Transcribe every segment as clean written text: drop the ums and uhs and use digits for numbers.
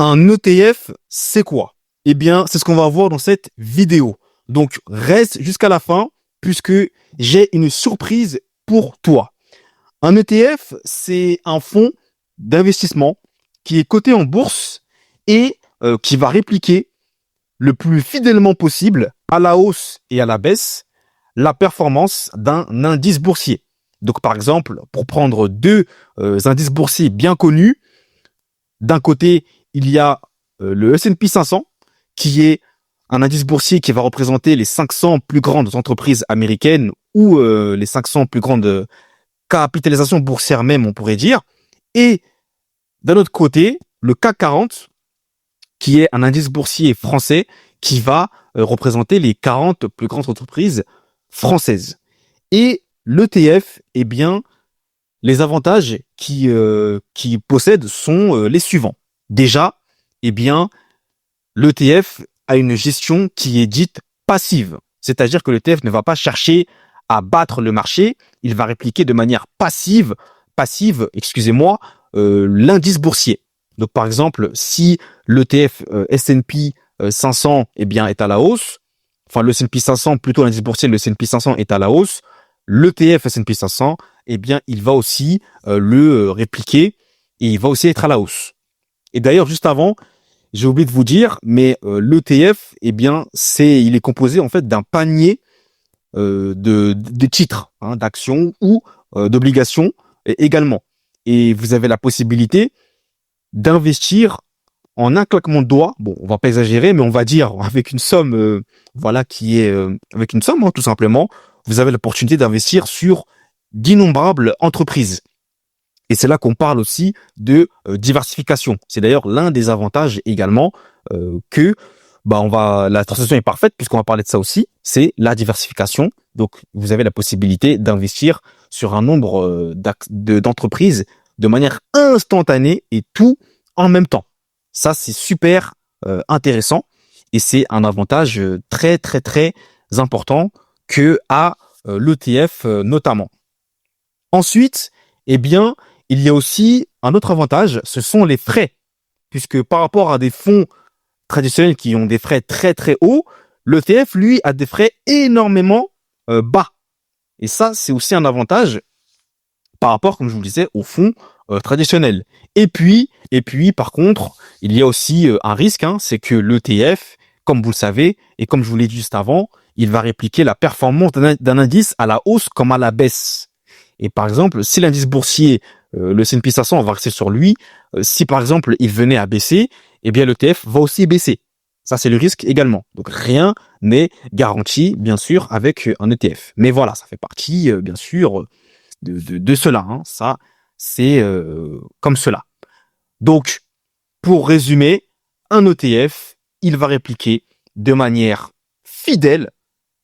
Un ETF, c'est quoi? Eh bien, c'est ce qu'on va voir dans cette vidéo. Donc, reste jusqu'à la fin puisque j'ai une surprise pour toi. Un ETF, c'est un fonds d'investissement qui est coté en bourse et qui va répliquer le plus fidèlement possible à la hausse et à la baisse la performance d'un indice boursier. Donc, par exemple, pour prendre deux indices boursiers bien connus, d'un côté, il y a le S&P 500, qui est un indice boursier qui va représenter les 500 plus grandes entreprises américaines ou les 500 plus grandes capitalisations boursières même, on pourrait dire. Et d'un autre côté, le CAC 40, qui est un indice boursier français qui va représenter les 40 plus grandes entreprises françaises. Et l'ETF, eh bien, les avantages qui possède sont les suivants. Déjà, eh bien, l'ETF a une gestion qui est dite passive. C'est-à-dire que l'ETF ne va pas chercher à battre le marché, il va répliquer de manière passive, excusez-moi, l'indice boursier. Donc, par exemple, si l'ETF S&P 500 eh bien, est à la hausse, enfin le S&P 500, plutôt l'indice boursier, le S&P 500 est à la hausse, l'ETF S&P 500, eh bien, il va aussi le répliquer et il va aussi être à la hausse. Et d'ailleurs, juste avant, j'ai oublié de vous dire, mais l'ETF, eh bien, il est composé en fait d'un panier de titres, hein, d'actions ou d'obligations également. Et vous avez la possibilité d'investir en un claquement de doigts. Bon, on va pas exagérer, mais on va dire avec une somme, voilà, qui est avec une somme, hein, tout simplement. Vous avez l'opportunité d'investir sur d'innombrables entreprises. Et c'est là qu'on parle aussi de diversification. C'est d'ailleurs l'un des avantages également que la transition est parfaite puisqu'on va parler de ça aussi, c'est la diversification. Donc vous avez la possibilité d'investir sur un nombre d'entreprises de manière instantanée et tout en même temps. Ça c'est super intéressant et c'est un avantage très très très important que a l'ETF notamment. Ensuite, eh bien, il y a aussi un autre avantage, ce sont les frais. Puisque par rapport à des fonds traditionnels qui ont des frais très très hauts, l'ETF, lui, a des frais énormément bas. Et ça, c'est aussi un avantage par rapport, comme je vous le disais, aux fonds traditionnels. Et puis, par contre, il y a aussi un risque, hein, c'est que l'ETF, comme vous le savez, et comme je vous l'ai dit juste avant, il va répliquer la performance d'un indice à la hausse comme à la baisse. Et par exemple, si l'indice boursier, le S&P 500, on va rester sur lui, si par exemple il venait à baisser, eh bien l'ETF va aussi baisser. Ça, c'est le risque également. Donc rien n'est garanti, bien sûr, avec un ETF. Mais voilà, ça fait partie, bien sûr, de cela. Hein. Ça, c'est comme cela. Donc, pour résumer, un ETF, il va répliquer de manière fidèle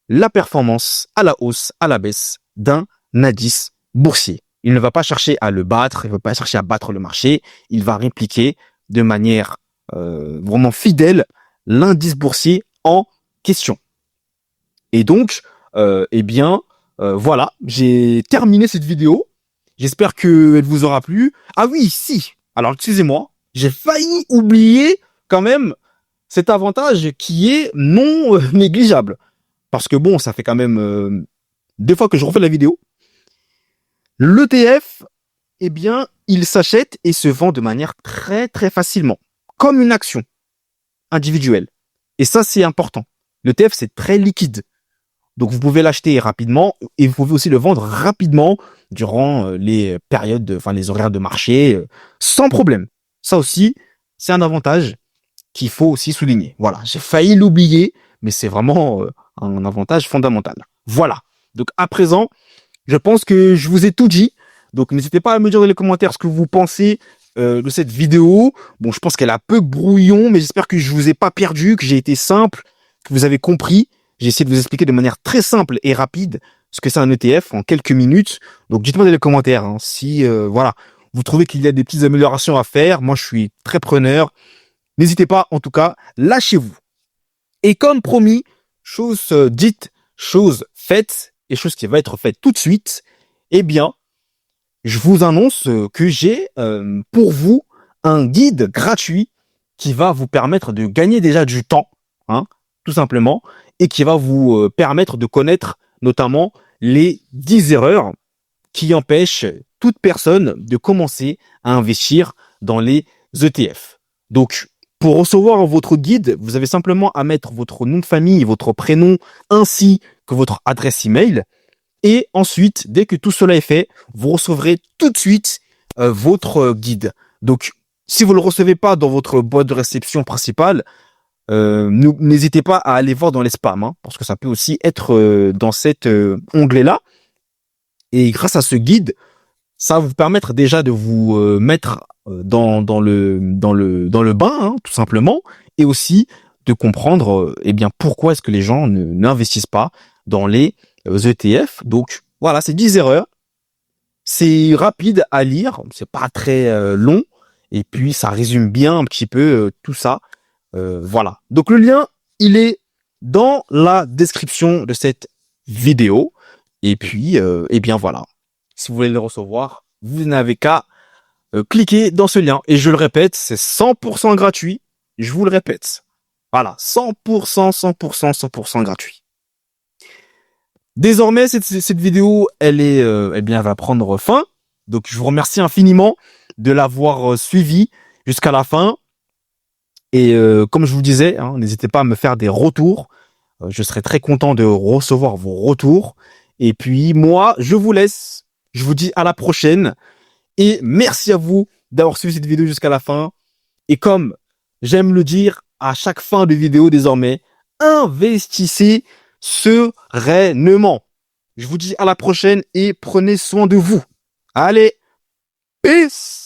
la performance à la hausse, à la baisse d'un indice boursier. Il ne va pas chercher à le battre, il ne va pas chercher à battre le marché, il va répliquer de manière vraiment fidèle l'indice boursier en question. Et donc, voilà, j'ai terminé cette vidéo. J'espère qu'elle vous aura plu. Ah oui, si. Alors, excusez-moi, j'ai failli oublier quand même cet avantage qui est non négligeable. Parce que bon, ça fait quand même 2 fois que je refais la vidéo. L'ETF, eh bien, il s'achète et se vend de manière très très facilement, comme une action individuelle. Et ça, c'est important. L'ETF, c'est très liquide. Donc, vous pouvez l'acheter rapidement et vous pouvez aussi le vendre rapidement durant les périodes, enfin les horaires de marché, sans problème. Ça aussi, c'est un avantage qu'il faut aussi souligner. Voilà, j'ai failli l'oublier, mais c'est vraiment un avantage fondamental. Voilà. Donc, à présent, je pense que je vous ai tout dit. Donc, n'hésitez pas à me dire dans les commentaires ce que vous pensez de cette vidéo. Bon, je pense qu'elle est un peu brouillon, mais j'espère que je vous ai pas perdu, que j'ai été simple, que vous avez compris. J'ai essayé de vous expliquer de manière très simple et rapide ce que c'est un ETF en quelques minutes. Donc, dites-moi dans les commentaires hein, si voilà, vous trouvez qu'il y a des petites améliorations à faire. Moi, je suis très preneur. N'hésitez pas, en tout cas, lâchez-vous. Et comme promis, chose dite, chose faite, et chose qui va être faite tout de suite, eh bien, je vous annonce que j'ai pour vous un guide gratuit qui va vous permettre de gagner déjà du temps, hein, tout simplement, et qui va vous permettre de connaître notamment les 10 erreurs qui empêchent toute personne de commencer à investir dans les ETF. Donc, pour recevoir votre guide, vous avez simplement à mettre votre nom de famille, votre prénom, ainsi que votre adresse email. Et ensuite, dès que tout cela est fait, vous recevrez tout de suite votre guide. Donc, si vous ne le recevez pas dans votre boîte de réception principale, n'hésitez pas à aller voir dans les spams, hein, parce que ça peut aussi être dans cet onglet-là. Et grâce à ce guide, ça va vous permettre déjà de vous mettre dans le bain, hein, tout simplement, et aussi de comprendre eh bien pourquoi est-ce que les gens n'investissent pas dans les ETF. Donc voilà, c'est 10 erreurs. C'est rapide à lire, c'est pas très long, et puis ça résume bien un petit peu tout ça. Voilà. Donc le lien, il est dans la description de cette vidéo. Et puis, eh bien voilà. Si vous voulez le recevoir, vous n'avez qu'à cliquer dans ce lien. Et je le répète, c'est 100% gratuit. Je vous le répète. Voilà, 100%, 100%, 100% gratuit. Désormais, cette vidéo, elle est, eh bien, elle va prendre fin. Donc, je vous remercie infiniment de l'avoir suivi jusqu'à la fin. Et comme je vous disais, hein, n'hésitez pas à me faire des retours. Je serai très content de recevoir vos retours. Et puis, moi, je vous laisse. Je vous dis à la prochaine. Et merci à vous d'avoir suivi cette vidéo jusqu'à la fin. Et comme j'aime le dire à chaque fin de vidéo désormais, investissez sereinement. Je vous dis à la prochaine et prenez soin de vous. Allez, peace!